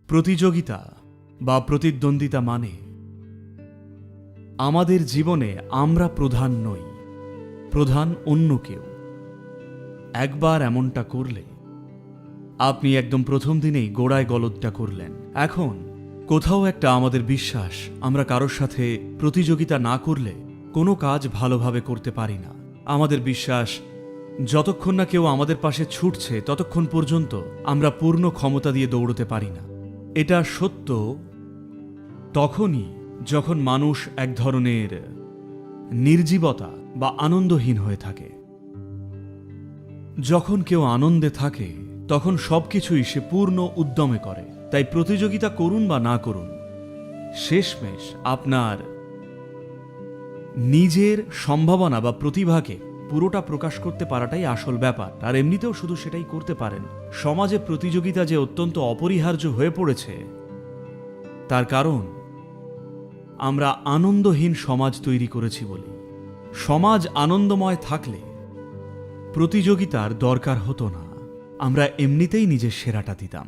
প্রতিযোগিতা বা প্রতিদ্বন্দ্বিতা মানে আমাদের জীবনে আমরা প্রধান নই, প্রধান অন্য কেউ। একবার এমনটা করলে আপনি একদম প্রথম দিনেই গোড়ায় গলদটা করলেন। এখন কোথাও একটা আমাদের বিশ্বাস, আমরা কারোর সাথে প্রতিযোগিতা না করলে কোনো কাজ ভালোভাবে করতে পারি না। আমাদের বিশ্বাস, যতক্ষণ না কেউ আমাদের পাশে ছুটছে ততক্ষণ পর্যন্ত আমরা পূর্ণ ক্ষমতা দিয়ে দৌড়তে পারি না। এটা সত্য তখনই যখন মানুষ এক ধরনের নির্জীবতা বা আনন্দহীন হয়ে থাকে। যখন কেউ আনন্দে থাকে তখন সবকিছুই সে পূর্ণ উদ্যমে করে। তাই প্রতিযোগিতা করুন বা না করুন, শেষমেশ আপনার নিজের সম্ভাবনা বা প্রতিভাকে পুরোটা প্রকাশ করতে পারাটাই আসল ব্যাপার। আর এমনিতেও শুধু সেটাই করতে পারেন। সমাজে প্রতিযোগিতা যে অত্যন্ত অপরিহার্য হয়ে পড়েছে, তার কারণ আমরা আনন্দহীন সমাজ তৈরি করেছি বলে। সমাজ আনন্দময় থাকলে প্রতিযোগিতার দরকার হতো না, আমরা এমনিতেই নিজের সেরাটা দিতাম।